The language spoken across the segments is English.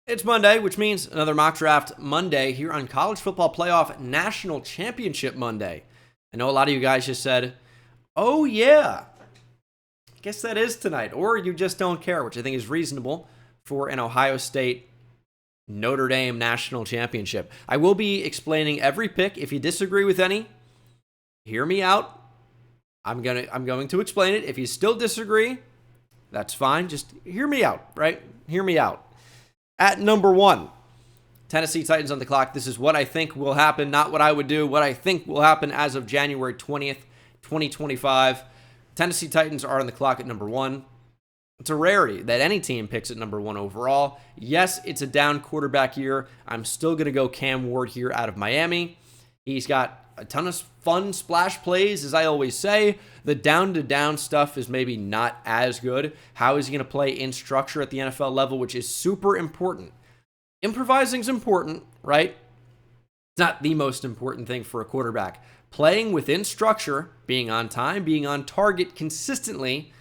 It's Monday, which means another mock draft Monday here on College Football Playoff National Championship Monday. I know a lot of you guys just said, oh yeah, I guess that is tonight, or you just don't care, which I think is reasonable for an Ohio State Notre Dame National Championship. I will be explaining every pick. If you disagree with any, hear me out. I'm going to explain it. If you still disagree, that's fine. Just hear me out, right? Hear me out. At number 1, Tennessee Titans on the clock. This is what I think will happen, not what I would do. What I think will happen as of January 20th, 2025. Tennessee Titans are on the clock at number 1. It's a rarity that any team picks at number 1 overall. Yes, it's a down quarterback year. I'm still going to go Cam Ward here out of Miami. He's got a ton of fun splash plays, as I always say. The down-to-down stuff is maybe not as good. How is he going to play in structure at the NFL level, which is super important. Improvising is important, right? It's not the most important thing for a quarterback. Playing within structure, being on time, being on target consistently,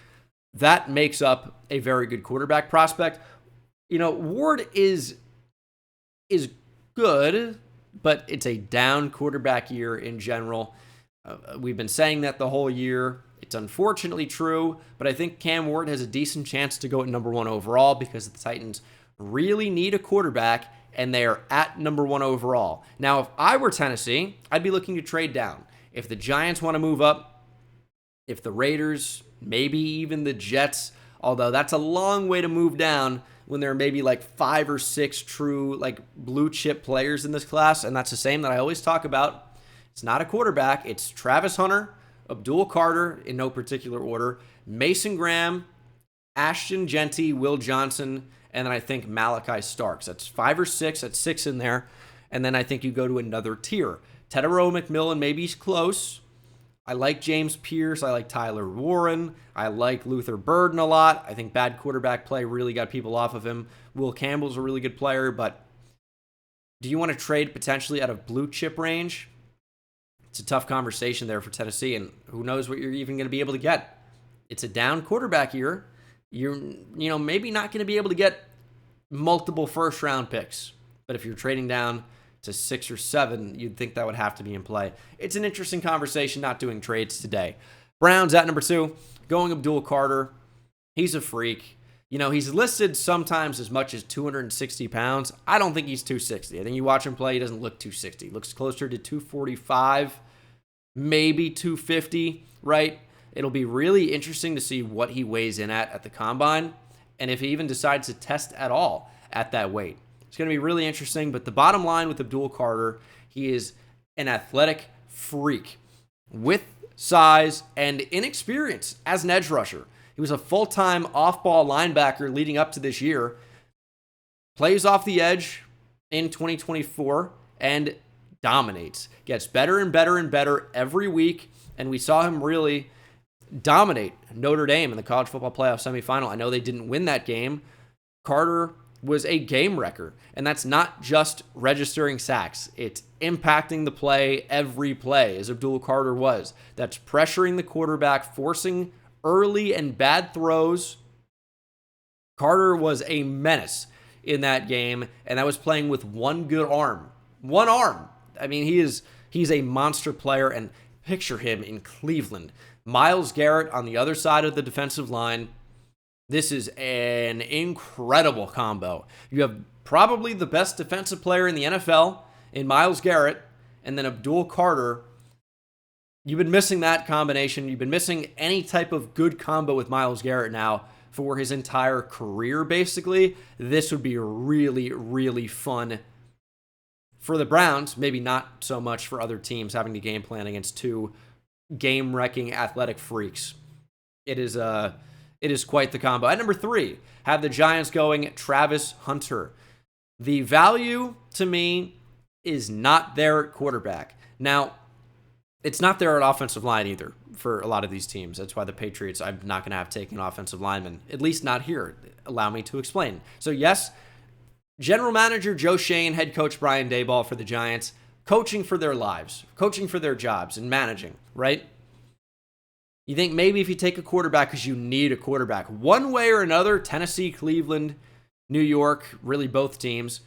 that makes up a very good quarterback prospect. You know, Ward is good, but it's a down quarterback year in general. We've been saying that the whole year. It's unfortunately true, but I think Cam Ward has a decent chance to go at number 1 overall because the Titans really need a quarterback, and they are at number 1 overall. Now, if I were Tennessee, I'd be looking to trade down. If the Giants want to move up, if the Raiders, maybe even the Jets, although that's a long way to move down when there are maybe like 5 or 6 true like blue chip players in this class, and that's the same that I always talk about. It's not a quarterback. It's Travis Hunter, Abdul Carter in no particular order, Mason Graham, Ashton Genty, Will Johnson, and then I think Malachi Starks. That's 5 or 6. That's 6 in there. And then I think you go to another tier. Tedero McMillan, maybe he's close. I like James Pierce. I like Tyler Warren. I like Luther Burden a lot. I think bad quarterback play really got people off of him. Will Campbell's a really good player, but do you want to trade potentially out of blue chip range? It's a tough conversation there for Tennessee, and who knows what you're even going to be able to get. It's a down quarterback year. You're maybe not going to be able to get multiple first-round picks, but if you're trading down to 6 or 7, you'd think that would have to be in play. It's an interesting conversation, not doing trades today. Browns at number 2, going Abdul Carter. He's a freak. You know, he's listed sometimes as much as 260 pounds. I don't think he's 260. I think you watch him play, he doesn't look 260. He looks closer to 245, maybe 250, right? It'll be really interesting to see what he weighs in at the combine, and if he even decides to test at all at that weight. It's going to be really interesting, but the bottom line with Abdul Carter, he is an athletic freak with size and inexperience as an edge rusher. He was a full-time off-ball linebacker leading up to this year, plays off the edge in 2024, and dominates. Gets better and better and better every week, and we saw him really dominate Notre Dame in the college football playoff semifinal. I know they didn't win that game. Carter was a game wrecker, and that's not just registering sacks. It's impacting the play every play, as Abdul Carter was. That's pressuring the quarterback, forcing early and bad throws. Carter was a menace in that game, and that was playing with one good arm. One arm. I mean, he's a monster player, and picture him in Cleveland. Myles Garrett on the other side of the defensive line. This is an incredible combo. You have probably the best defensive player in the NFL in Myles Garrett, and then Abdul Carter. You've been missing that combination. You've been missing any type of good combo with Myles Garrett now for his entire career, basically. This would be really, really fun for the Browns. Maybe not so much for other teams having to game plan against 2 game-wrecking athletic freaks. It is quite the combo. At number 3, have the Giants going Travis Hunter. The value, to me, is not there at quarterback. Now, it's not there at offensive line either for a lot of these teams. That's why the Patriots, I'm not going to have taken offensive linemen, at least not here. Allow me to explain. So yes, general manager Joe Shane, head coach Brian Daboll for the Giants, coaching for their lives, coaching for their jobs and managing, right? You think maybe if you take a quarterback because you need a quarterback, one way or another, Tennessee, Cleveland, New York, really both teams,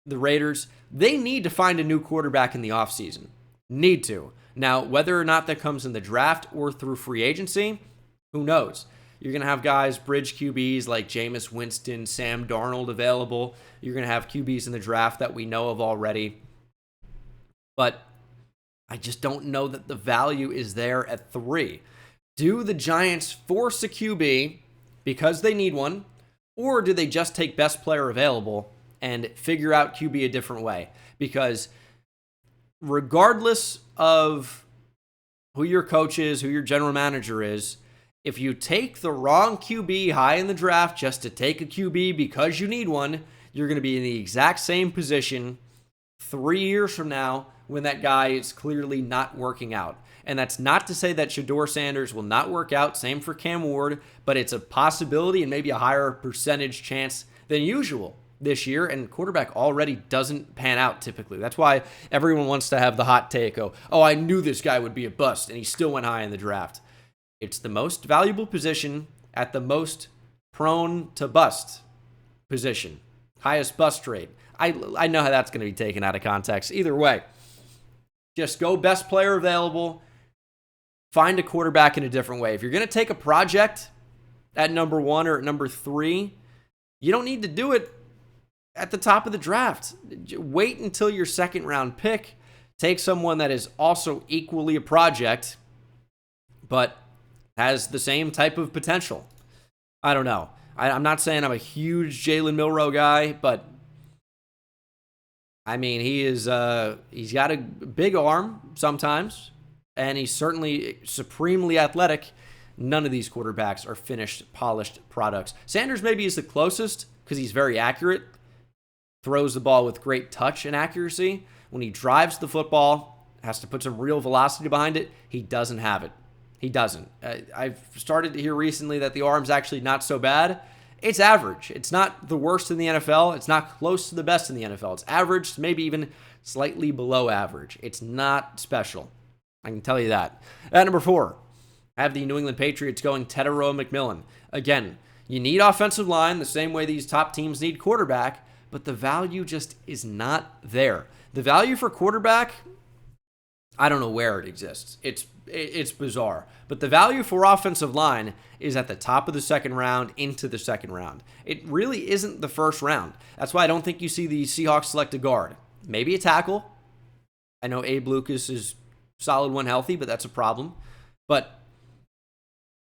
the Raiders, they need to find a new quarterback in the offseason. Need to. Now, whether or not that comes in the draft or through free agency, who knows? You're going to have guys, bridge QBs like Jameis Winston, Sam Darnold available. You're going to have QBs in the draft that we know of already. But I just don't know that the value is there at 3. Do the Giants force a QB because they need one, or do they just take best player available and figure out QB a different way? Because regardless of who your coach is, who your general manager is, if you take the wrong QB high in the draft just to take a QB because you need one, you're going to be in the exact same position 3 years from now when that guy is clearly not working out. And that's not to say that Shedeur Sanders will not work out. Same for Cam Ward, but it's a possibility and maybe a higher percentage chance than usual this year. And quarterback already doesn't pan out typically. That's why everyone wants to have the hot take. Oh, I knew this guy would be a bust, and he still went high in the draft. It's the most valuable position at the most prone to bust position. Highest bust rate. I know how that's going to be taken out of context. Either way, just go best player available. Find a quarterback in a different way. If you're going to take a project at number 1 or at number 3, you don't need to do it at the top of the draft. Wait until your second round pick. Take someone that is also equally a project, but has the same type of potential. I don't know. I'm not saying I'm a huge Jalen Milroe guy, but I mean, he's got a big arm sometimes, and he's certainly supremely athletic. None of these quarterbacks are finished, polished products. Sanders maybe is the closest because he's very accurate, throws the ball with great touch and accuracy. When he drives the football, has to put some real velocity behind it, he doesn't have it. He doesn't. I've started to hear recently that the arm's actually not so bad. It's average. It's not the worst in the NFL. It's not close to the best in the NFL. It's average, maybe even slightly below average. It's not special. I can tell you that. At number 4, I have the New England Patriots going Tetairoa McMillan. Again, you need offensive line the same way these top teams need quarterback, but the value just is not there. The value for quarterback, I don't know where it exists. It's bizarre. But the value for offensive line is at the top of the second round into the second round. It really isn't the first round. That's why I don't think you see the Seahawks select a guard. Maybe a tackle. I know Abe Lucas is solid when healthy, but that's a problem. But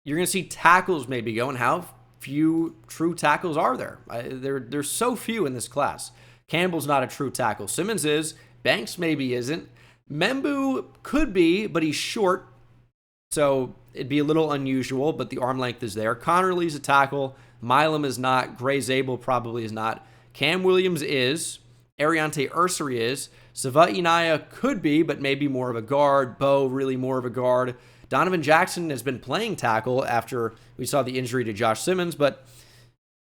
you're going to see tackles maybe go, and how few true tackles are there? There's so few in this class. Campbell's not a true tackle. Simmons is. Banks maybe isn't. Membu could be, but he's short, so it'd be a little unusual, but the arm length is there. Connerly's a tackle. Milam is not. Gray Zabel probably is not. Cam Williams is. Ariante Ursery is. Sava Inaya could be, but maybe more of a guard. Bo, really more of a guard. Donovan Jackson has been playing tackle after we saw the injury to Josh Simmons, but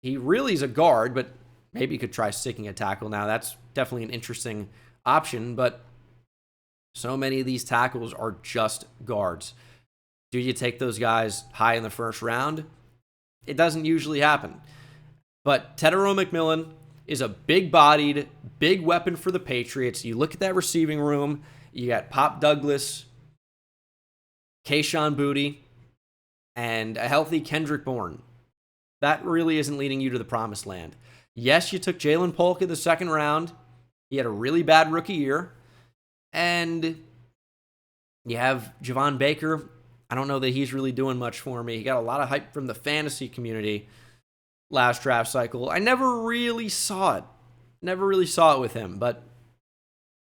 he really is a guard, but maybe he could try sticking a tackle now. That's definitely an interesting option, but so many of these tackles are just guards. Do you take those guys high in the first round? It doesn't usually happen. But Tetairoa McMillan is a big-bodied, big weapon for the Patriots. You look at that receiving room, you got Pop Douglas, Kayshon Boutte, and a healthy Kendrick Bourne. That really isn't leading you to the promised land. Yes, you took Jalen Polk in the second round. He had a really bad rookie year. And you have Javon Baker. I don't know that he's really doing much for me. He got a lot of hype from the fantasy community last draft cycle. I never really saw it. Never really saw it with him. But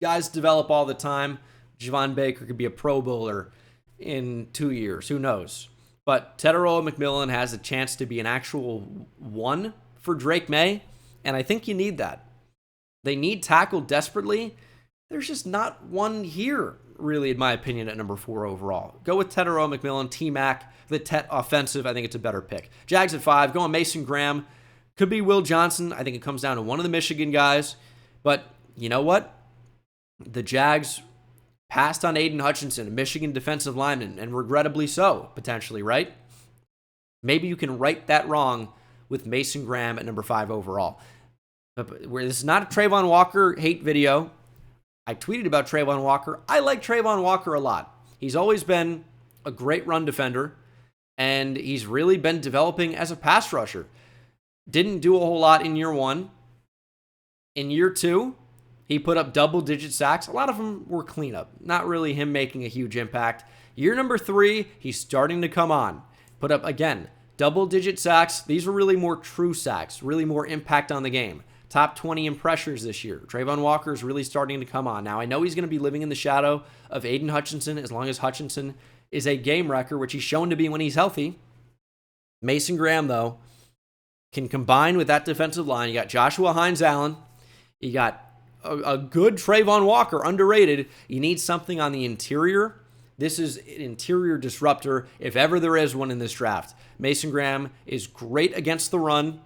guys develop all the time. Javon Baker could be a Pro Bowler in 2 years. Who knows? But Tetairoa McMillan has a chance to be an actual 1 for Drake May. And I think you need that. They need tackle desperately. There's just not one here, really, in my opinion, at number 4 overall. Go with Tetairoa McMillan, T-Mac, the Tet offensive. I think it's a better pick. Jags at 5, going Mason Graham. Could be Will Johnson. I think it comes down to one of the Michigan guys. But you know what? The Jags passed on Aiden Hutchinson, a Michigan defensive lineman, and regrettably so, potentially, right? Maybe you can right that wrong with Mason Graham at number 5 overall. Where this is not a Trayvon Walker hate video. I tweeted about Trayvon Walker. I like Trayvon Walker a lot. He's always been a great run defender, and he's really been developing as a pass rusher. Didn't do a whole lot in year 1. In year 2, he put up double-digit sacks. A lot of them were cleanup, not really him making a huge impact. Year number 3, he's starting to come on. Put up, again, double-digit sacks. These were really more true sacks, really more impact on the game. Top 20 in pressures this year. Trayvon Walker is really starting to come on. Now, I know he's going to be living in the shadow of Aiden Hutchinson as long as Hutchinson is a game wrecker, which he's shown to be when he's healthy. Mason Graham, though, can combine with that defensive line. You got Joshua Hines-Allen. You got a good Trayvon Walker, underrated. You need something on the interior. This is an interior disruptor, if ever there is one in this draft. Mason Graham is great against the run.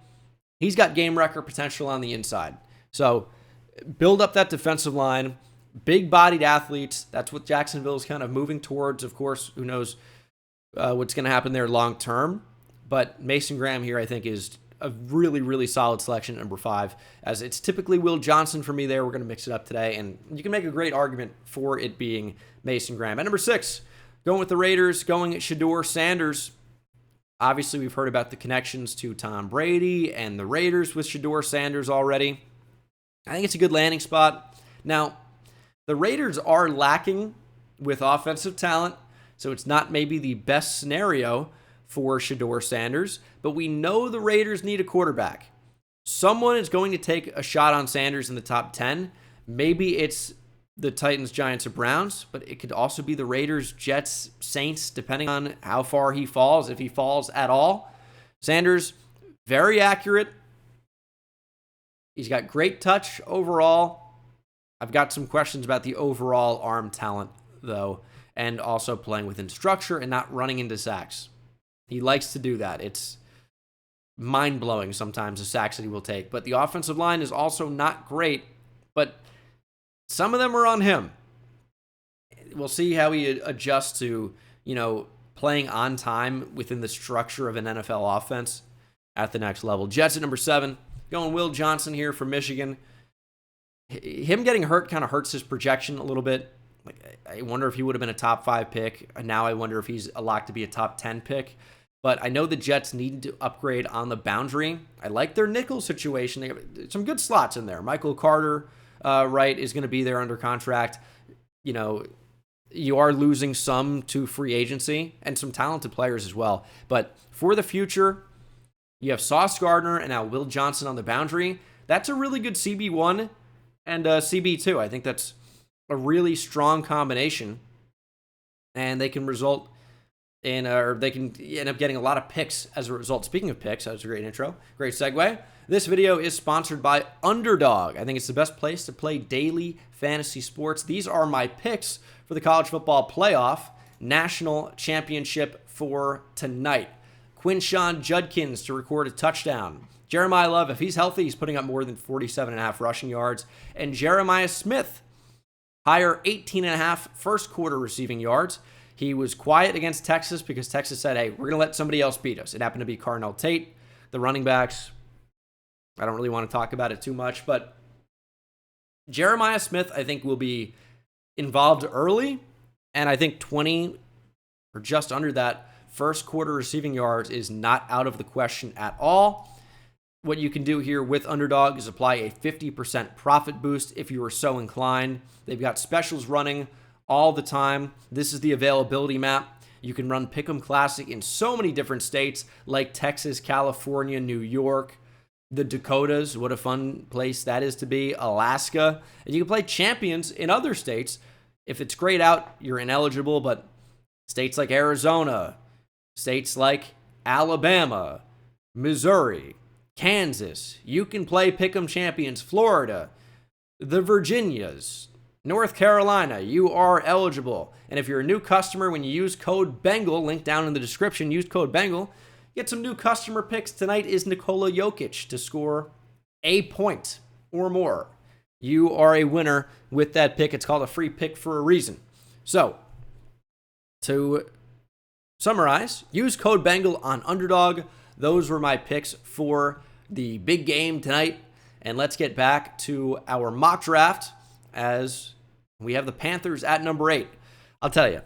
He's got game wrecker potential on the inside. So build up that defensive line. Big-bodied athletes. That's what Jacksonville is kind of moving towards. Of course, who knows what's going to happen there long term. But Mason Graham here, I think, is a really, really solid selection at number 5. As it's typically Will Johnson for me there. We're going to mix it up today. And you can make a great argument for it being Mason Graham. At number 6, going with the Raiders, going at Shedeur Sanders. Obviously, we've heard about the connections to Tom Brady and the Raiders with Shedeur Sanders already. I think it's a good landing spot. Now, the Raiders are lacking with offensive talent, so it's not maybe the best scenario for Shedeur Sanders, but we know the Raiders need a quarterback. Someone is going to take a shot on Sanders in the top 10. Maybe it's the Titans, Giants, or Browns, but it could also be the Raiders, Jets, Saints, depending on how far he falls, if he falls at all. Sanders, very accurate. He's got great touch overall. I've got some questions about the overall arm talent, though, and also playing within structure and not running into sacks. He likes to do that. It's mind-blowing sometimes the sacks that he will take. But the offensive line is also not great, but some of them are on him. We'll see how he adjusts to, playing on time within the structure of an NFL offense at the next level. Jets at number 7, going Will Johnson here from Michigan. Him getting hurt kind of hurts his projection a little bit. I wonder if he would have been a top 5 pick. And now I wonder if he's a lock to be a top 10 pick. But I know the Jets need to upgrade on the boundary. I like their nickel situation. They have some good slots in there. Michael Carter, is going to be there under contract. You are losing some to free agency and some talented players as well. But for the future, you have Sauce Gardner and now Will Johnson on the boundary. That's a really good CB1 and CB2. I think that's a really strong combination. And they can result in, or they can end up getting a lot of picks as a result. Speaking of picks, that was a great intro. Great segue. This video is sponsored by Underdog. I think it's the best place to play daily fantasy sports. These are my picks for the college football playoff national championship for tonight. Quinshawn Judkins to record a touchdown. Jeremiah Love, if he's healthy, he's putting up more than 47.5 rushing yards. And Jeremiah Smith, higher 18.5 first quarter receiving yards. He was quiet against Texas because Texas said, hey, we're going to let somebody else beat us. It happened to be Carnell Tate. The running backs, I don't really want to talk about it too much, but Jeremiah Smith, I think, will be involved early. And I think 20 or just under that first quarter receiving yards is not out of the question at all. What you can do here with Underdog is apply a 50% profit boost if you are so inclined. They've got specials running all the time. This is the availability map. You can run Pick'em Classic in so many different states like Texas, California, New York, the Dakotas. What a fun place that is to be. Alaska. And you can play champions in other states. If it's grayed out, you're ineligible, but states like Arizona, states like Alabama, Missouri, Kansas, you can play Pick'em champions. Florida, the Virginias, North Carolina, you are eligible. And if you're a new customer, when you use code BENGAL, link down in the description, use code BENGAL, get some new customer picks. Tonight is Nikola Jokic to score a point or more. You are a winner with that pick. It's called a free pick for a reason. So, to summarize, use code BENGAL on Underdog. Those were my picks for the big game tonight. And let's get back to our mock draft as we have the Panthers at number 8. I'll tell you,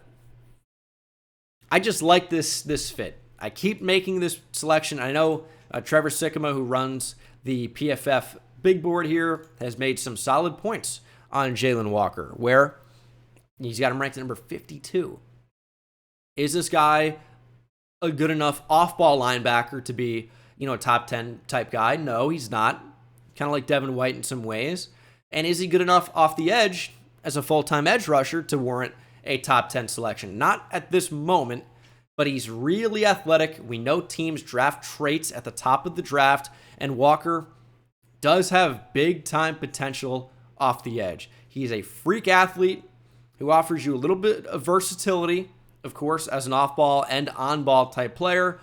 I just like this fit. I keep making this selection. I know Trevor Sikkema, who runs the PFF big board here, has made some solid points on Jalen Walker, where he's got him ranked at number 52. Is this guy a good enough off-ball linebacker to be, a top 10 type guy? No, he's not. Kind of like Devin White in some ways. And is he good enough off the edge as a full-time edge rusher to warrant a top 10 selection? Not at this moment, but he's really athletic. We know teams draft traits at the top of the draft, and Walker does have big-time potential off the edge. He's a freak athlete who offers you a little bit of versatility, of course, as an off-ball and on-ball type player.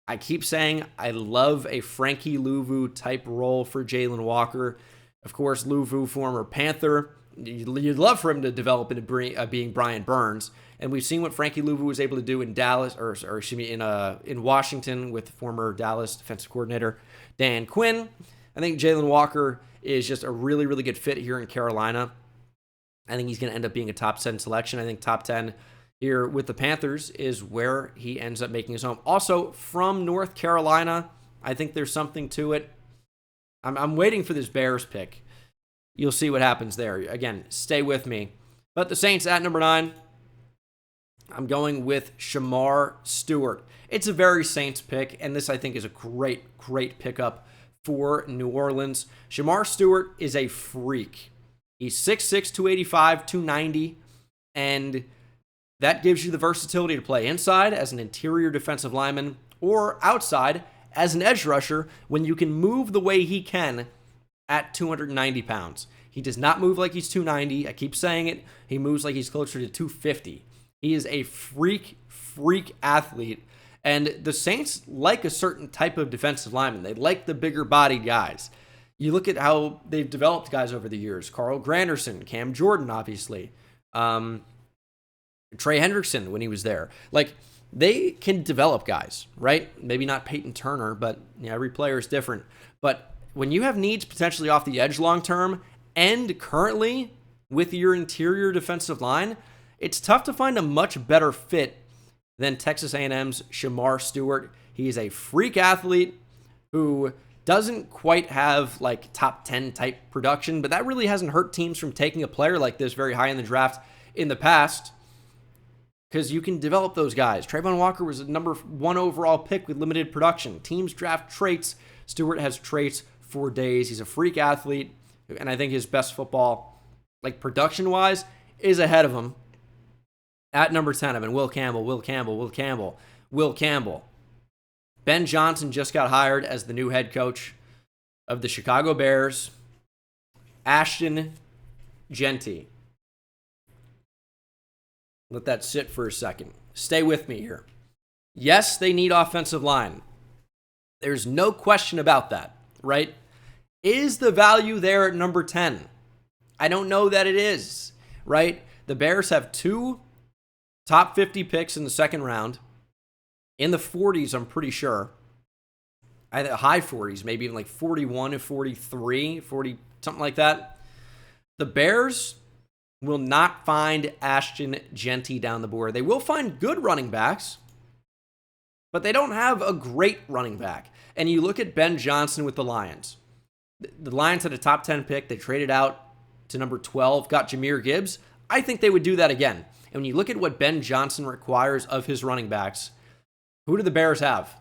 I keep saying I love a Frankie Louvu type role for Jalen Walker. Of course, Louvu, former Panther. You'd love for him to develop into being Brian Burns. And we've seen what Frankie Louvu was able to do in Dallas, or excuse me, in Washington with former Dallas defensive coordinator Dan Quinn. I think Jalen Walker is just a really, really good fit here in Carolina. I think he's going to end up being a top 10 selection. I think top 10 here with the Panthers is where he ends up making his home. Also, from North Carolina, I think there's something to it. I'm waiting for this Bears pick. You'll see what happens there. Again, stay with me. But the Saints at number 9, I'm going with Shamar Stewart. It's a very Saints pick, and this I think is a great, great pickup for New Orleans. Shamar Stewart is a freak. He's 6'6", 285, 290, and that gives you the versatility to play inside as an interior defensive lineman or outside as an edge rusher when you can move the way he can at 290 pounds. He does not move like he's 290. I keep saying it. He moves like he's closer to 250. He is a freak athlete. And the Saints like a certain type of defensive lineman. They like the bigger bodied guys. You look at how they've developed guys over the years. Carl Granderson, Cam Jordan, obviously. Trey Hendrickson when he was there. Like, they can develop guys, right? Maybe not Peyton Turner, but every player is different. But when you have needs potentially off the edge long term and currently with your interior defensive line, it's tough to find a much better fit than Texas A&M's Shamar Stewart. He is a freak athlete who doesn't quite have like top 10 type production, but that really hasn't hurt teams from taking a player like this very high in the draft in the past, because you can develop those guys. Trayvon Walker was a number 1 overall pick with limited production. Teams draft traits. Stewart has traits for days. He's a freak athlete, and I think his best football, like production-wise, is ahead of him. At number 10, I've been Will Campbell. Ben Johnson just got hired as the new head coach of the Chicago Bears. Ashton Jeanty. Let that sit for a second. Stay with me here. Yes, they need offensive line. There's no question about that, right? Is the value there at number 10? I don't know that it is, right? The Bears have 2 top 50 picks in the second round. In the 40s, I'm pretty sure. High 40s, maybe even like 41 to 43, 40, something like that. The Bears will not find Ashton Jeanty down the board. They will find good running backs, but they don't have a great running back. And you look at Ben Johnson with the Lions. The Lions had a top 10 pick. They traded out to number 12, got Jahmyr Gibbs. I think they would do that again. And when you look at what Ben Johnson requires of his running backs, who do the Bears have?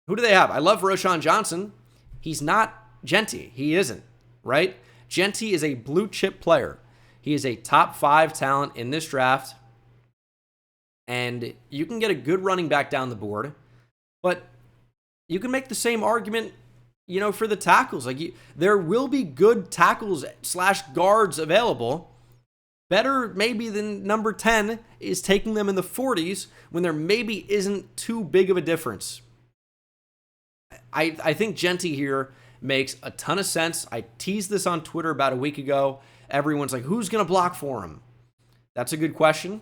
Who do they have? I love Roschon Johnson. He's not Jeanty. He isn't, right? Jeanty is a blue chip player. He is a top 5 talent in this draft. And you can get a good running back down the board. But you can make the same argument, for the tackles. There will be good tackles / guards available. Better maybe than number 10 is taking them in the 40s when there maybe isn't too big of a difference. I think Jeanty here makes a ton of sense. I teased this on Twitter about a week ago. Everyone's like, who's going to block for him? That's a good question.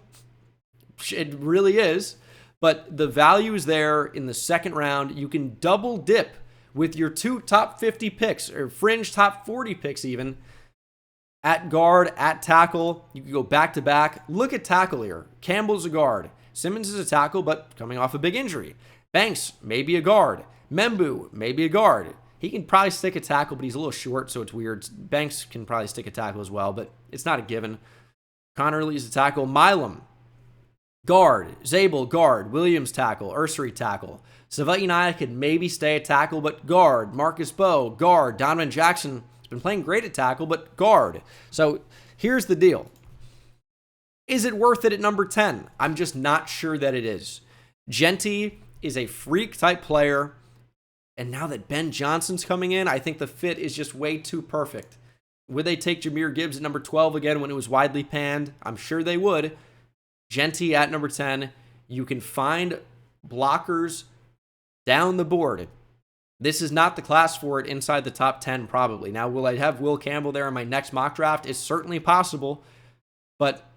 It really is. But the value is there in the second round. You can double dip with your 2 top 50 picks, or fringe top 40 picks even, at guard, at tackle. You can go back to back. Look at tackle here. Campbell's a guard. Simmons is a tackle, but coming off a big injury. Banks, maybe a guard. Membu, maybe a guard. He can probably stick a tackle, but he's a little short, so it's weird. Banks can probably stick a tackle as well, but it's not a given. Connerly's a tackle. Milam, guard. Zabel, guard. Williams, tackle. Ursary, tackle. Savaitanaya could maybe stay a tackle, but guard. Marcus Bowe, guard. Donovan Jackson has been playing great at tackle, but guard. So here's the deal. Is it worth it at number 10? I'm just not sure that it is. Genty is a freak type player, and now that Ben Johnson's coming in, I think the fit is just way too perfect. Would they take Jahmyr Gibbs at number 12 again when it was widely panned? I'm sure they would. Genty at number 10. You can find blockers down the board. This is not the class for it inside the top 10 probably. Now, will I have Will Campbell there in my next mock draft? It's certainly possible, but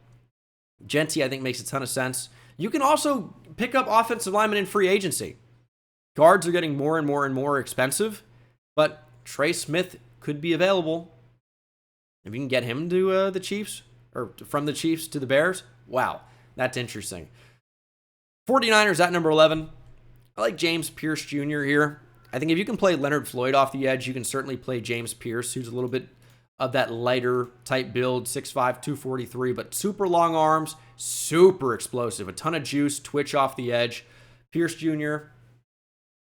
Genty, I think, makes a ton of sense. You can also pick up offensive linemen in free agency. Guards are getting more and more and more expensive, but Trey Smith could be available. If you can get him to the Chiefs, or from the Chiefs to the Bears, wow, that's interesting. 49ers at number 11. I like James Pierce Jr. here. I think if you can play Leonard Floyd off the edge, you can certainly play James Pierce, who's a little bit of that lighter type build, 6'5", 243, but super long arms, super explosive, a ton of juice, twitch off the edge. Pierce Jr.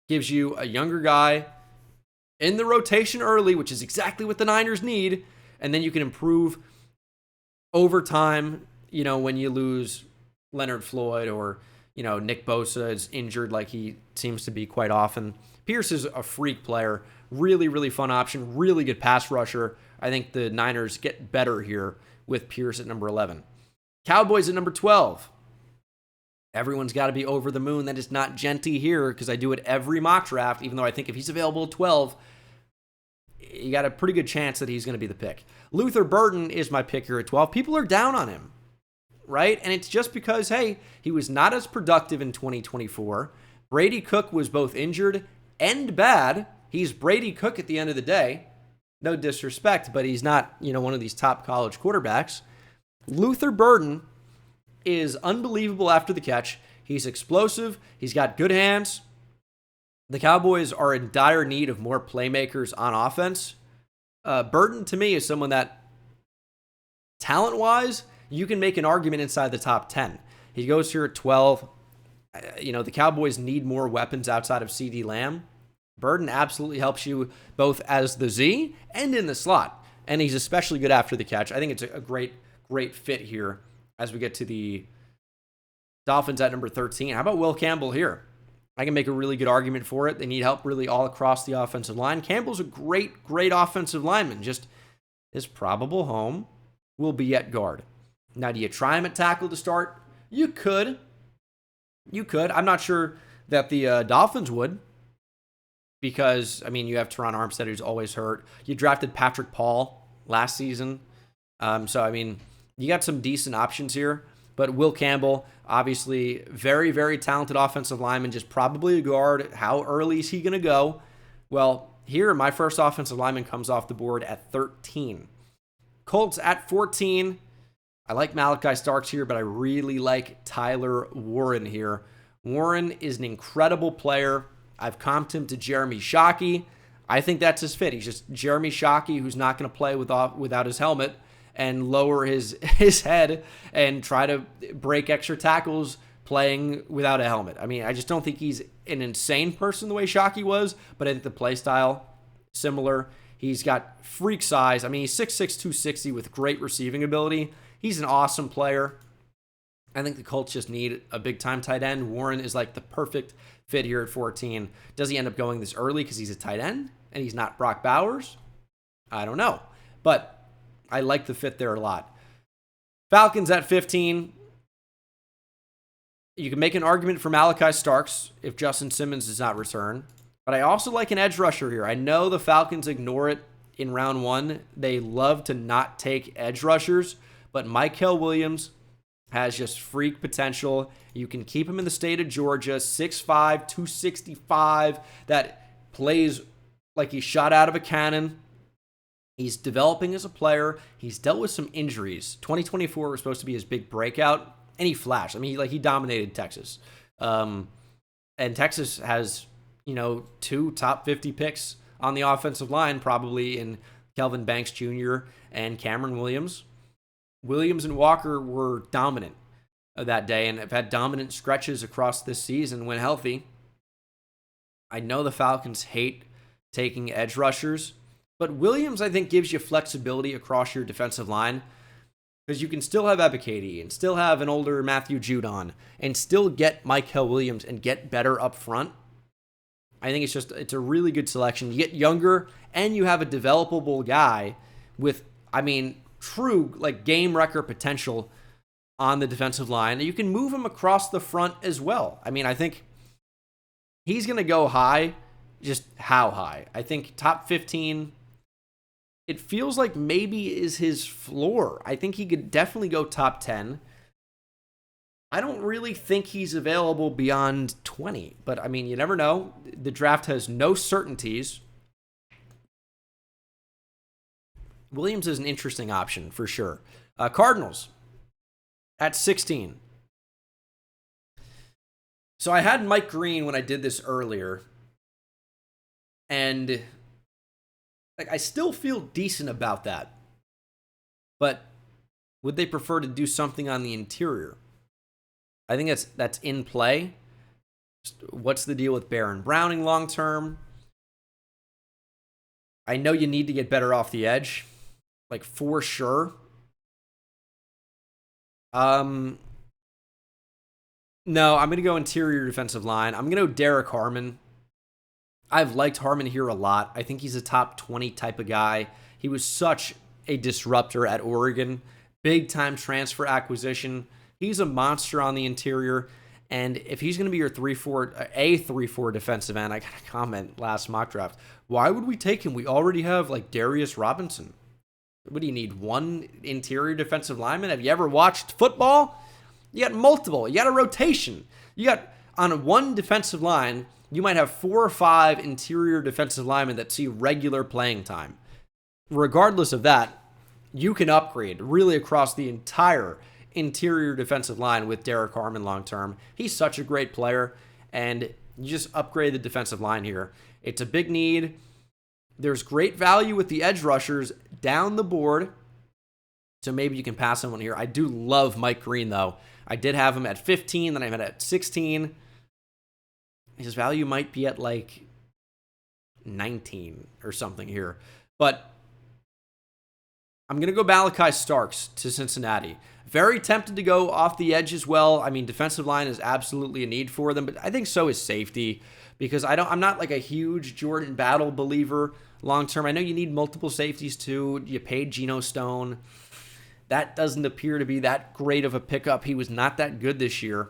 gives you a younger guy in the rotation early, which is exactly what the Niners need, and then you can improve over time, when you lose Leonard Floyd or, Nick Bosa is injured like he seems to be quite often. Pierce is a freak player, really, really fun option, really good pass rusher. I think the Niners get better here with Pierce at number 11. Cowboys at number 12. Everyone's got to be over the moon. That is not Genty here because I do it every mock draft, even though I think if he's available at 12, you got a pretty good chance that he's going to be the pick. Luther Burden is my pick here at 12. People are down on him, right? And it's just because, hey, he was not as productive in 2024. Brady Cook was both injured and bad. He's Brady Cook at the end of the day. No disrespect, but he's not, one of these top college quarterbacks. Luther Burden is unbelievable after the catch. He's explosive. He's got good hands. The Cowboys are in dire need of more playmakers on offense. Burden, to me, is someone that, talent-wise, you can make an argument inside the top 10. He goes here at 12. The Cowboys need more weapons outside of CeeDee Lamb. Burden absolutely helps you both as the Z and in the slot. And he's especially good after the catch. I think it's a great, great fit here as we get to the Dolphins at number 13. How about Will Campbell here? I can make a really good argument for it. They need help really all across the offensive line. Campbell's a great, great offensive lineman. Just his probable home will be at guard. Now, do you try him at tackle to start? You could. I'm not sure that the Dolphins would. Because, you have Teron Armstead, who's always hurt. You drafted Patrick Paul last season. You got some decent options here. But Will Campbell, obviously, very, very talented offensive lineman, just probably a guard. How early is he going to go? Well, here, my first offensive lineman comes off the board at 13. Colts at 14. I like Malachi Starks here, but I really like Tyler Warren here. Warren is an incredible player. I've comped him to Jeremy Shockey. I think that's his fit. He's just Jeremy Shockey who's not going to play without his helmet and lower his head and try to break extra tackles playing without a helmet. I just don't think he's an insane person the way Shockey was, but I think the play style, similar. He's got freak size. He's 6'6", 260 with great receiving ability. He's an awesome player. I think the Colts just need a big-time tight end. Warren is like the perfect fit here at 14. Does he end up going this early because he's a tight end and he's not Brock Bowers? I don't know. But I like the fit there a lot. Falcons at 15. You can make an argument for Malachi Starks if Justin Simmons does not return. But I also like an edge rusher here. I know the Falcons ignore it in round one. They love to not take edge rushers. But Mykel Williams has just freak potential. You can keep him in the state of Georgia, 6'5", 265, that plays like he's shot out of a cannon. He's developing as a player. He's dealt with some injuries. 2024 was supposed to be his big breakout, and he flashed. I mean, he dominated Texas. And Texas has, 2 top 50 picks on the offensive line, probably in Kelvin Banks Jr. and Cameron Williams. Williams and Walker were dominant that day and have had dominant stretches across this season when healthy. I know the Falcons hate taking edge rushers, but Williams, I think, gives you flexibility across your defensive line because you can still have Ebiketie and still have an older Matthew Judon and still get Mykel Williams and get better up front. I think it's a really good selection. You get younger and you have a developable guy with, true game wrecker potential on the defensive line. You can move him across the front as well. I think he's going to go high. Just how high? I think top 15, it feels like maybe is his floor. I think he could definitely go top 10. I don't really think he's available beyond 20, but you never know. The draft has no certainties. Williams is an interesting option for sure. Cardinals at 16. So I had Mike Green when I did this earlier, and I still feel decent about that. But would they prefer to do something on the interior? I think that's in play. What's the deal with Baron Browning long term? I know you need to get better off the edge, for sure. No, I'm going to go interior defensive line. I'm going to go Derek Harmon. I've liked Harmon here a lot. I think he's a top 20 type of guy. He was such a disruptor at Oregon. Big time transfer acquisition. He's a monster on the interior. And if he's going to be your 3-4 defensive end, I got a comment last mock draft. Why would we take him? We already have Darius Robinson. What do you need? One interior defensive lineman? Have you ever watched football? You got multiple. You got a rotation. You got on one defensive line, you might have 4 or 5 interior defensive linemen that see regular playing time. Regardless of that, you can upgrade really across the entire interior defensive line with Derek Harmon long term. He's such a great player, and you just upgrade the defensive line here. It's a big need. There's great value with the edge rushers down the board, so maybe you can pass on one here. I do love Mike Green, though. I did have him at 15, then I had him at 16. His value might be at 19 or something here. But I'm going to go Malachi Starks to Cincinnati. Very tempted to go off the edge as well. Defensive line is absolutely a need for them, but I think so is safety because I'm not a huge Jordan Battle believer long term. I know you need multiple safeties too. You paid Geno Stone. That doesn't appear to be that great of a pickup. He was not that good this year.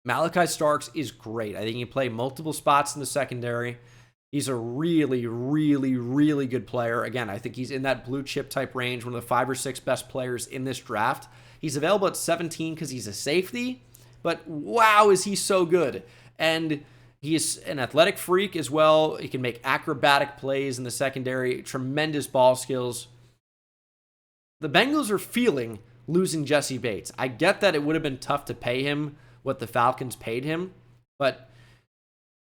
Malachi Starks is great. I think he can play multiple spots in the secondary. He's a really, really, really good player. Again, I think he's in that blue chip type range, one of the 5 or 6 best players in this draft. He's available at 17 because he's a safety, but wow, is he so good. And he's an athletic freak as well. He can make acrobatic plays in the secondary, tremendous ball skills. The Bengals are feeling losing Jesse Bates. I get that it would have been tough to pay him what the Falcons paid him, but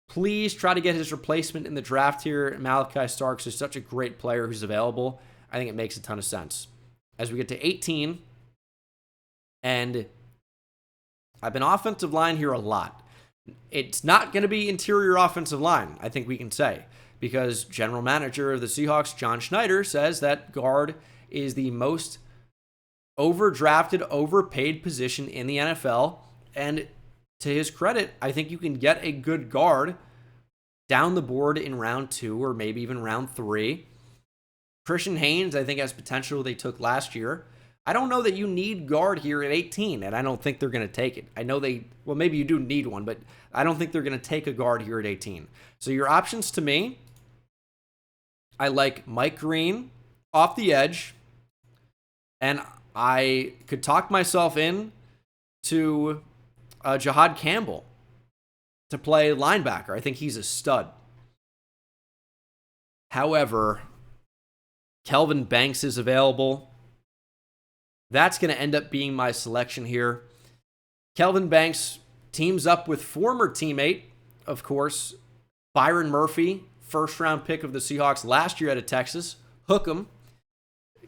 please try to get his replacement in the draft here. Malachi Starks is such a great player who's available. I think it makes a ton of sense. As we get to 18, and I've been offensive line here a lot. It's not going to be interior offensive line, I think we can say, because general manager of the Seahawks, John Schneider, says that guard is the most overdrafted, overpaid position in the NFL. And to his credit, I think you can get a good guard down the board in round 2 or maybe even round 3. Christian Haynes, I think, has potential they took last year. I don't know that you need guard here at 18, and I don't think they're going to take it. I know maybe you do need one, but I don't think they're going to take a guard here at 18. So your options to me, I like Mike Green off the edge, and I could talk myself in to Jahad Campbell to play linebacker. I think he's a stud. However, Kelvin Banks is available. That's going to end up being my selection here. Kelvin Banks teams up with former teammate, of course, Byron Murphy, first-round pick of the Seahawks last year out of Texas. Hook him.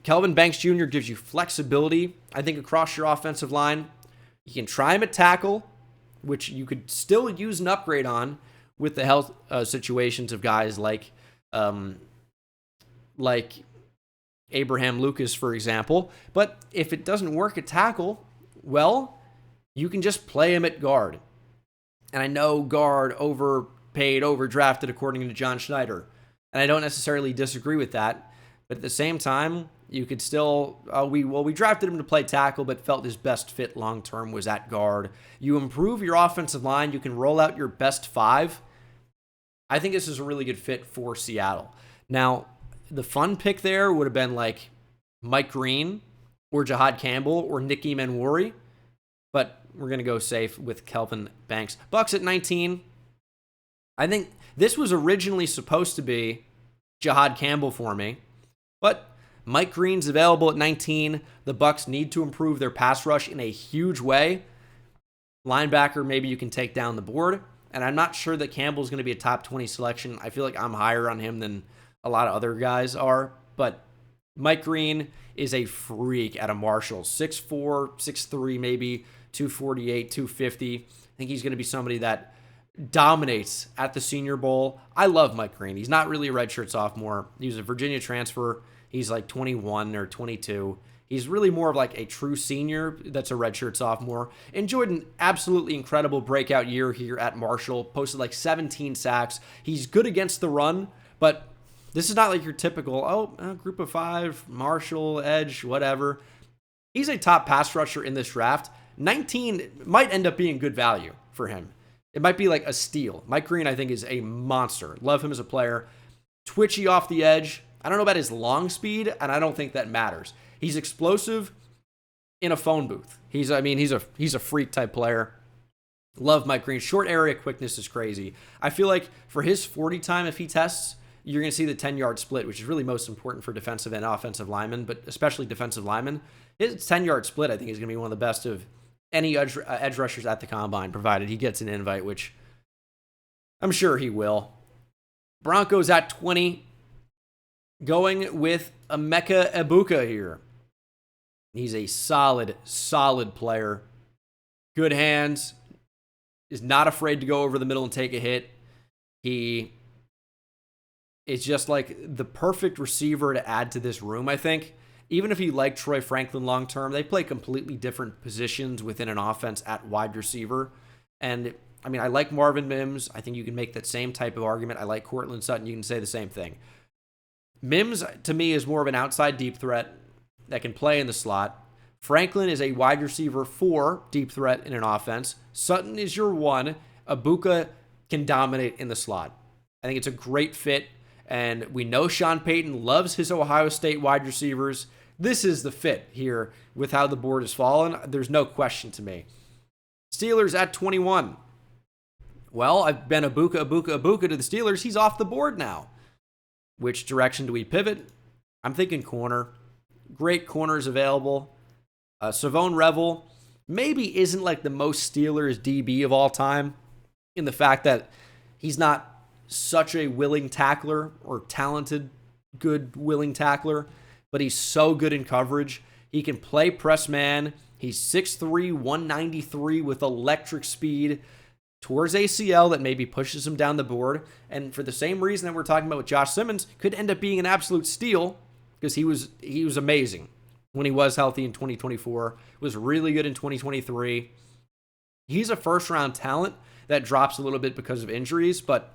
Kelvin Banks Jr. gives you flexibility, I think, across your offensive line. You can try him at tackle, which you could still use an upgrade on with the health situations of guys like Abraham Lucas, for example. But if it doesn't work at tackle, well, you can just play him at guard. And I know guard overpaid, overdrafted, according to John Schneider. And I don't necessarily disagree with that. But at the same time, you could still, we drafted him to play tackle, but felt his best fit long-term was at guard. You improve your offensive line. You can roll out your best five. I think this is a really good fit for Seattle. Now, the fun pick there would have been like Mike Green or Jahad Campbell or Nicky Manwari, but we're going to go safe with Kelvin Banks. Bucks at 19. I think this was originally supposed to be Jahad Campbell for me, but Mike Green's available at 19. The Bucks need to improve their pass rush in a huge way. Linebacker, maybe you can take down the board, and I'm not sure that Campbell's going to be a top 20 selection. I feel like I'm higher on him than a lot of other guys are, but Mike Green is a freak at a Marshall. 6'4", 6'3", maybe 248, 250. I think he's going to be somebody that dominates at the Senior Bowl. I love Mike Green. He's not really a redshirt sophomore. He was a Virginia transfer. He's like 21 or 22. He's really more of like a true senior that's a redshirt sophomore. Enjoyed an absolutely incredible breakout year here at Marshall. Posted like 17 sacks. He's good against the run, but this is not like your typical, group of five, Marshall, edge, whatever. He's a top pass rusher in this draft. 19 might end up being good value for him. It might be like a steal. Mike Green, I think, is a monster. Love him as a player. Twitchy off the edge. I don't know about his long speed, and I don't think that matters. He's explosive in a phone booth. He's a freak type player. Love Mike Green. Short area quickness is crazy. I feel like for his 40 time, if he tests, you're going to see the 10-yard split, which is really most important for defensive and offensive linemen, but especially defensive linemen. His 10-yard split, I think, is going to be one of the best of any edge rushers at the Combine, provided he gets an invite, which I'm sure he will. Broncos at 20, going with Emeka Egbuka here. He's a solid player. Good hands. Is not afraid to go over the middle and take a hit. He is just like the perfect receiver to add to this room, I think. Even if you like Troy Franklin long-term, they play completely different positions within an offense at wide receiver. And, I mean, I like Marvin Mims. I think you can make that same type of argument. I like Courtland Sutton. You can say the same thing. Mims, to me, is more of an outside deep threat that can play in the slot. Franklin is a wide receiver 4 deep threat in an offense. Sutton is your 1. Egbuka can dominate in the slot. I think it's a great fit. And we know Sean Payton loves his Ohio State wide receivers. This is the fit here with how the board has fallen. There's no question to me. Steelers at 21. Well, I've been Egbuka to the Steelers. He's off the board now. Which direction do we pivot? I'm thinking corner. Great corners available. Savone Revel maybe isn't like the most Steelers DB of all time in the fact that he's not such a willing tackler or talented, good willing tackler, but he's so good in coverage. He can play press man. He's 6'3", 193 with electric speed towards ACL that maybe pushes him down the board. And for the same reason that we're talking about with Josh Simmons, could end up being an absolute steal because he was amazing when he was healthy in 2024, was really good in 2023. He's a first-round talent that drops a little bit because of injuries, but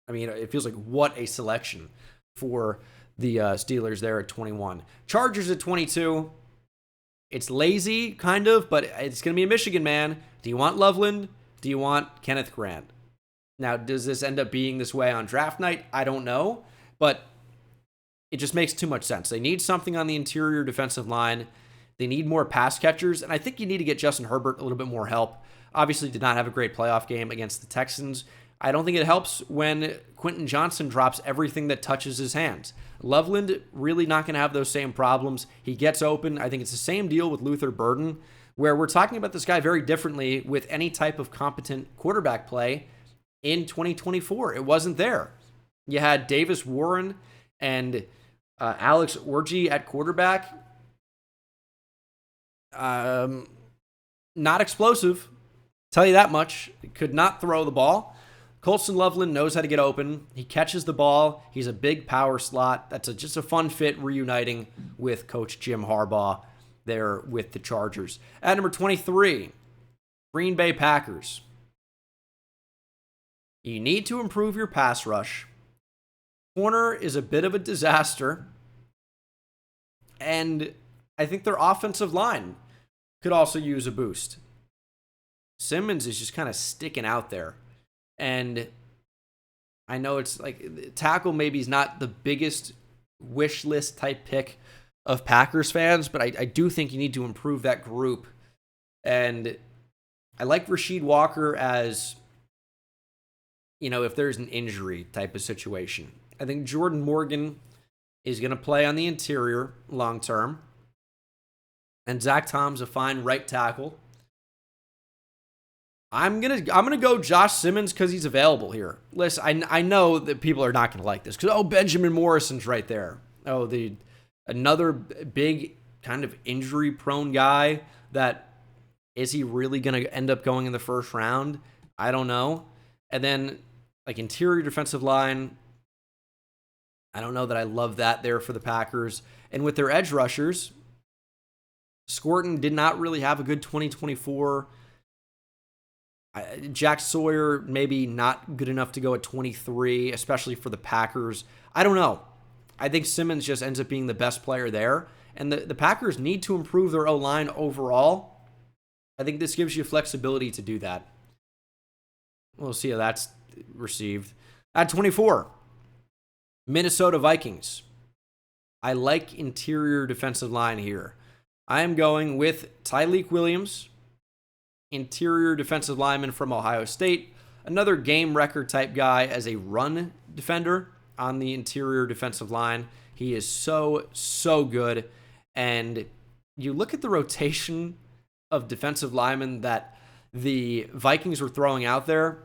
I mean, it feels like what a selection for the Steelers there at 21. Chargers at 22. It's lazy, kind of, but it's going to be a Michigan man. Do you want Loveland? Do you want Kenneth Grant? Now, does this end up being this way on draft night? I don't know, but it just makes too much sense. They need something on the interior defensive line. They need more pass catchers, and I think you need to get Justin Herbert a little bit more help. Obviously did not have a great playoff game against the Texans. I don't think it helps when Quentin Johnson drops everything that touches his hands. Loveland really not going to have those same problems. He gets open. I think it's the same deal with Luther Burden, where we're talking about this guy very differently with any type of competent quarterback play in 2024. It wasn't there. You had Davis Warren and Alex Orji at quarterback. Not explosive. Tell you that much. Could not throw the ball. Colston Loveland knows how to get open. He catches the ball. He's a big power slot. That's just a fun fit reuniting with Coach Jim Harbaugh there with the Chargers. At number 23, Green Bay Packers. You need to improve your pass rush. Corner is a bit of a disaster. And I think their offensive line could also use a boost. Simmons is just kind of sticking out there. And I know it's like tackle maybe is not the biggest wish list type pick of Packers fans, but I do think you need to improve that group. And I like Rasheed Walker as, if there's an injury type of situation. I think Jordan Morgan is going to play on the interior long term. And Zach Tom's a fine right tackle. I'm gonna go Josh Simmons because he's available here. Listen, I know that people are not gonna like this because Benjamin Morrison's right there. Another big kind of injury prone guy that is he really gonna end up going in the first round? I don't know. And then interior defensive line, I don't know that I love that there for the Packers. And with their edge rushers, Scorton did not really have a good 2024. Jack Sawyer, maybe not good enough to go at 23, especially for the Packers. I don't know. I think Simmons just ends up being the best player there. And the Packers need to improve their O-line overall. I think this gives you flexibility to do that. We'll see how that's received. At 24, Minnesota Vikings. I like interior defensive line here. I am going with Tyleik Williams, interior defensive lineman from Ohio State, another game record type guy as a run defender on the interior defensive line. He is so good. And you look at the rotation of defensive linemen that the Vikings were throwing out there,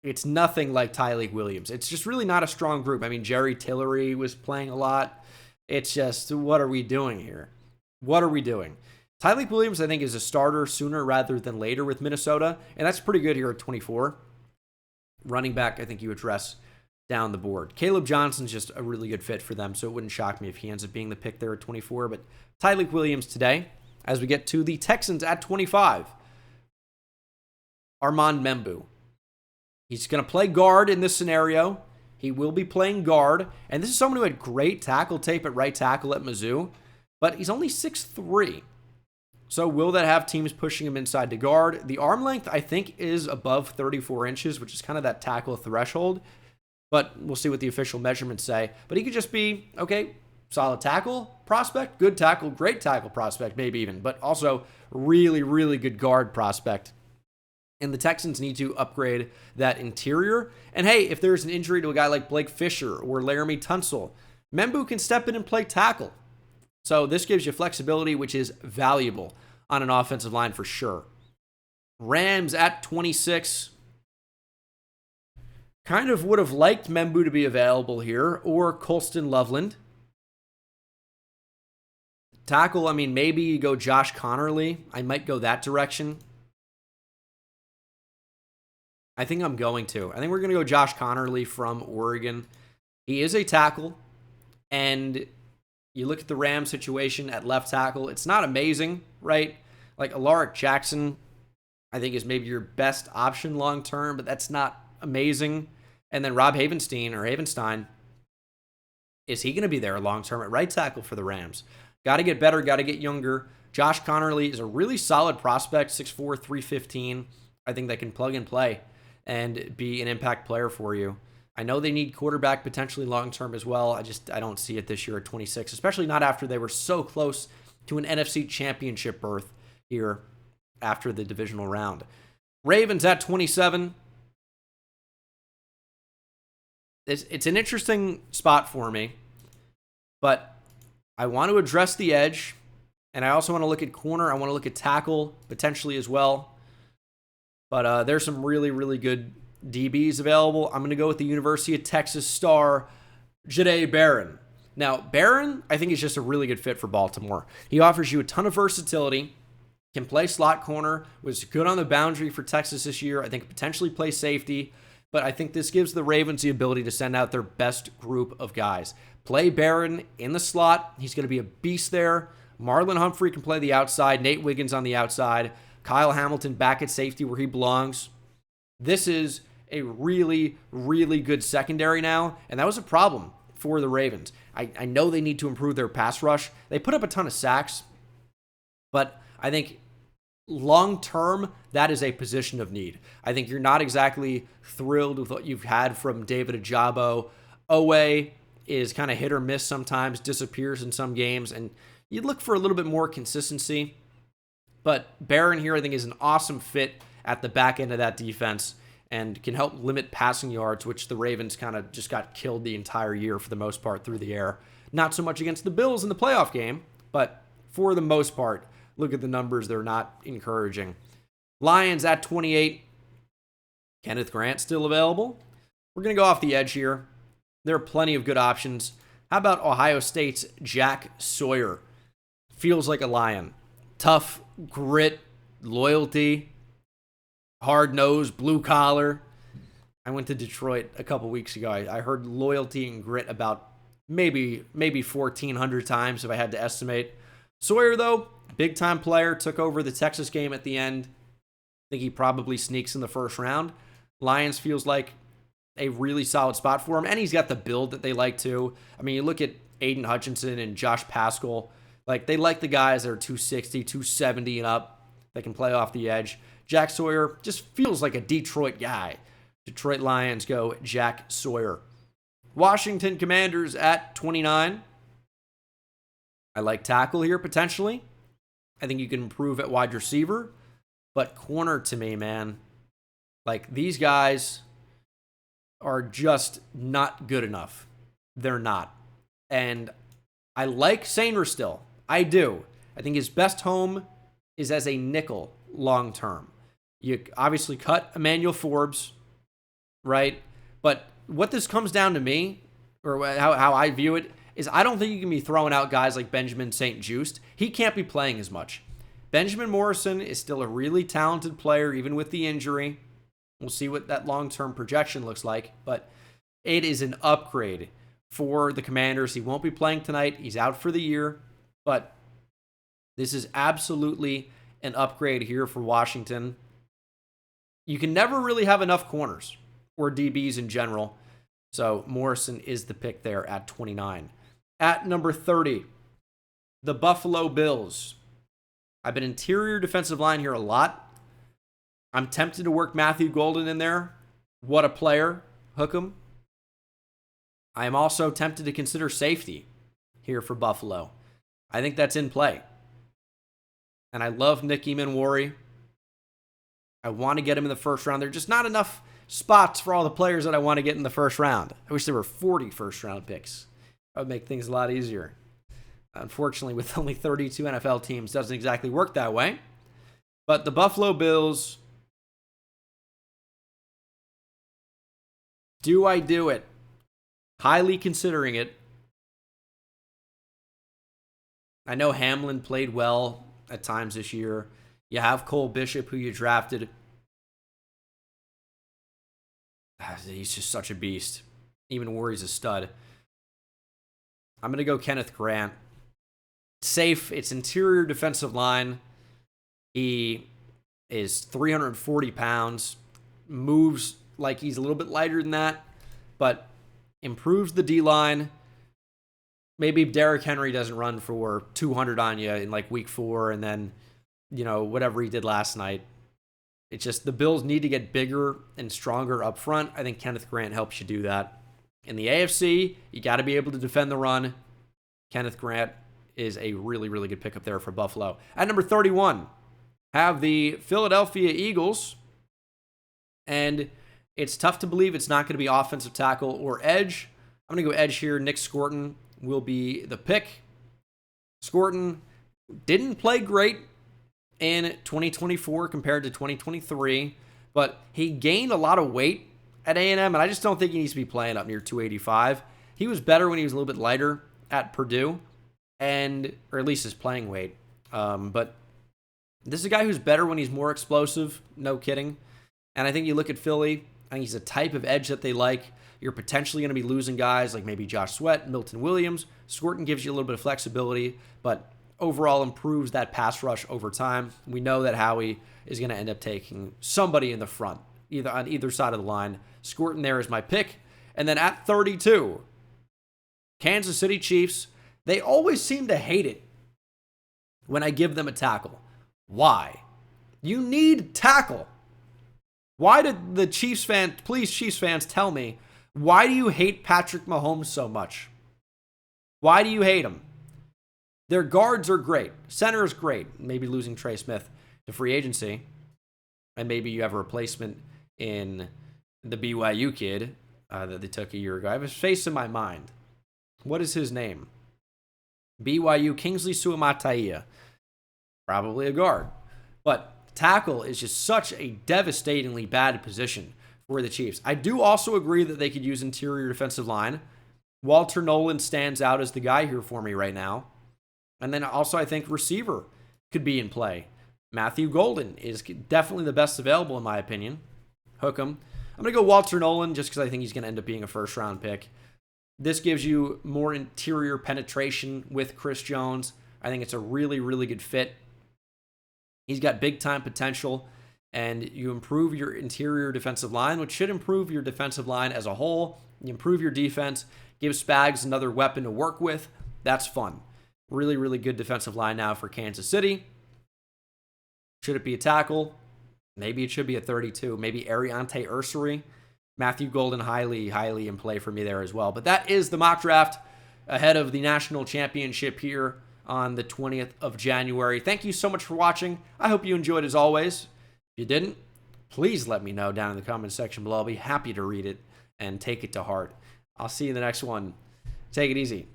it's nothing like Tyleik Williams. It's just really not a strong group. I mean, Jerry Tillery was playing a lot. It's just, what are we doing here? What are we doing? Tyleik Williams, I think, is a starter sooner rather than later with Minnesota, and that's pretty good here at 24. Running back, I think you address down the board. Caleb Johnson's just a really good fit for them, so it wouldn't shock me if he ends up being the pick there at 24. But Tyleik Williams today, as we get to the Texans at 25. Armand Membu. He's going to play guard in this scenario. He will be playing guard, and this is someone who had great tackle tape at right tackle at Mizzou, but he's only 6'3". So will that have teams pushing him inside to guard? The arm length, I think, is above 34 inches, which is kind of that tackle threshold. But we'll see what the official measurements say. But he could just be, okay, solid tackle prospect, good tackle, great tackle prospect, maybe even. But also really, really good guard prospect. And the Texans need to upgrade that interior. And hey, if there's an injury to a guy like Blake Fisher or Laramie Tunsil, Membu can step in and play tackle. So this gives you flexibility, which is valuable on an offensive line for sure. Rams at 26. Kind of would have liked Membu to be available here, or Colston Loveland. Tackle, I mean, maybe you go Josh Connerly. I might go that direction. I think I'm going to. I think we're going to go Josh Connerly from Oregon. He is a tackle, and you look at the Rams situation at left tackle, it's not amazing, right? Like Alaric Jackson, I think is maybe your best option long term, but that's not amazing. And then Rob Havenstein, is he going to be there long term at right tackle for the Rams? Got to get better, got to get younger. Josh Connerly is a really solid prospect, 6'4", 315. I think that can plug and play and be an impact player for you. I know they need quarterback potentially long-term as well. I don't see it this year at 26, especially not after they were so close to an NFC championship berth here after the divisional round. Ravens at 27. It's an interesting spot for me, but I want to address the edge, and I also want to look at corner. I want to look at tackle potentially as well. But there's some really, really good DBs available. I'm going to go with the University of Texas star, Jahdae Barron. Now, Barron, I think, is just a really good fit for Baltimore. He offers you a ton of versatility, can play slot corner, was good on the boundary for Texas this year. I think potentially play safety, but I think this gives the Ravens the ability to send out their best group of guys. Play Barron in the slot. He's going to be a beast there. Marlon Humphrey can play the outside. Nate Wiggins on the outside. Kyle Hamilton back at safety where he belongs. This is a really, really good secondary now, and that was a problem for the Ravens. I know they need to improve their pass rush. They put up a ton of sacks, but I think long term, that is a position of need. I think you're not exactly thrilled with what you've had from David Ajabo. Owe is kind of hit or miss sometimes, disappears in some games, and you'd look for a little bit more consistency. But Barron here, I think, is an awesome fit at the back end of that defense and can help limit passing yards, which the Ravens kind of just got killed the entire year for the most part through the air. Not so much against the Bills in the playoff game, but for the most part, look at the numbers. They're not encouraging. Lions at 28. Kenneth Grant still available. We're going to go off the edge here. There are plenty of good options. How about Ohio State's Jack Sawyer? Feels like a Lion. Tough, grit, loyalty, hard-nosed, blue-collar. I went to Detroit a couple weeks ago. I heard loyalty and grit about maybe 1,400 times if I had to estimate. Sawyer, though, big-time player, took over the Texas game at the end. I think he probably sneaks in the first round. Lions feels like a really solid spot for him, and he's got the build that they like too. I mean, you look at Aiden Hutchinson and Josh Paschal. Like, they like the guys that are 260, 270 and up that can play off the edge. Jack Sawyer just feels like a Detroit guy. Detroit Lions go Jack Sawyer. Washington Commanders at 29. I like tackle here potentially. I think you can improve at wide receiver. But corner to me, man, like these guys are just not good enough. They're not. And I like Sainer still. I do. I think his best home is as a nickel long term. You obviously cut Emmanuel Forbes, right? But what this comes down to me, or how I view it, is I don't think you can be throwing out guys like Benjamin St-Juste. He can't be playing as much. Benjamin Morrison is still a really talented player, even with the injury. We'll see what that long-term projection looks like, but it is an upgrade for the Commanders. He won't be playing tonight. He's out for the year, but this is absolutely an upgrade here for Washington. You can never really have enough corners or DBs in general, so Morrison is the pick there at 29. At number 30, the Buffalo Bills. I've been interior defensive line here a lot. I'm tempted to work Matthew Golden in there. What a player. Hook him. I am also tempted to consider safety here for Buffalo. I think that's in play. And I love Nick Emanwari. I want to get him in the first round. There are just not enough spots for all the players that I want to get in the first round. I wish there were 40 first-round picks. That would make things a lot easier. Unfortunately, with only 32 NFL teams, doesn't exactly work that way. But the Buffalo Bills, do I do it? Highly considering it. I know Hamlin played well at times this year. You have Cole Bishop, who you drafted. He's just such a beast. Even Warry's a stud. I'm going to go Kenneth Grant. Safe. It's interior defensive line. He is 340 pounds. Moves like he's a little bit lighter than that, but improves the D-line. Maybe Derrick Henry doesn't run for 200 on you in like week 4 and then, whatever he did last night. It's just the Bills need to get bigger and stronger up front. I think Kenneth Grant helps you do that. In the AFC, you got to be able to defend the run. Kenneth Grant is a really, really good pickup there for Buffalo. At number 31, have the Philadelphia Eagles. And It's tough to believe it's not going to be offensive tackle or edge. I'm going to go edge here. Nick Scorton will be the pick. Scorton didn't play great in 2024 compared to 2023, but he gained a lot of weight at A&M, and I just don't think he needs to be playing up near 285. He was better when he was a little bit lighter at Purdue, or at least his playing weight. But this is a guy who's better when he's more explosive, no kidding. And I think you look at Philly, I think he's a type of edge that they like. You're potentially going to be losing guys like maybe Josh Sweat, Milton Williams. Scorton gives you a little bit of flexibility, but overall improves that pass rush over time. We know that Howie is going to end up taking somebody in the front, either on either side of the line. Scorton there is my pick. And then at 32, Kansas City Chiefs. They always seem to hate it when I give them a tackle. Why? You need tackle. Why did the Chiefs fans, please Chiefs fans, tell me, why do you hate Patrick Mahomes so much? Why do you hate him? Their guards are great. Center is great. Maybe losing Trey Smith to free agency. And maybe you have a replacement in the BYU kid that they took a year ago. I have his face in my mind. What is his name? BYU Kingsley Suamataia. Probably a guard. But tackle is just such a devastatingly bad position for the Chiefs. I do also agree that they could use interior defensive line. Walter Nolan stands out as the guy here for me right now. And then also I think receiver could be in play. Matthew Golden is definitely the best available in my opinion. Hook him. I'm going to go Walter Nolan just because I think he's going to end up being a first-round pick. This gives you more interior penetration with Chris Jones. I think it's a really, really good fit. He's got big-time potential, and you improve your interior defensive line, which should improve your defensive line as a whole. You improve your defense, give Spags another weapon to work with. That's fun. Really, really good defensive line now for Kansas City. Should it be a tackle? Maybe it should be a 32. Maybe Ariante Ursary. Matthew Golden highly, highly in play for me there as well. But that is the mock draft ahead of the national championship here on the 20th of January. Thank you so much for watching. I hope you enjoyed as always. If you didn't, please let me know down in the comment section below. I'll be happy to read it and take it to heart. I'll see you in the next one. Take it easy.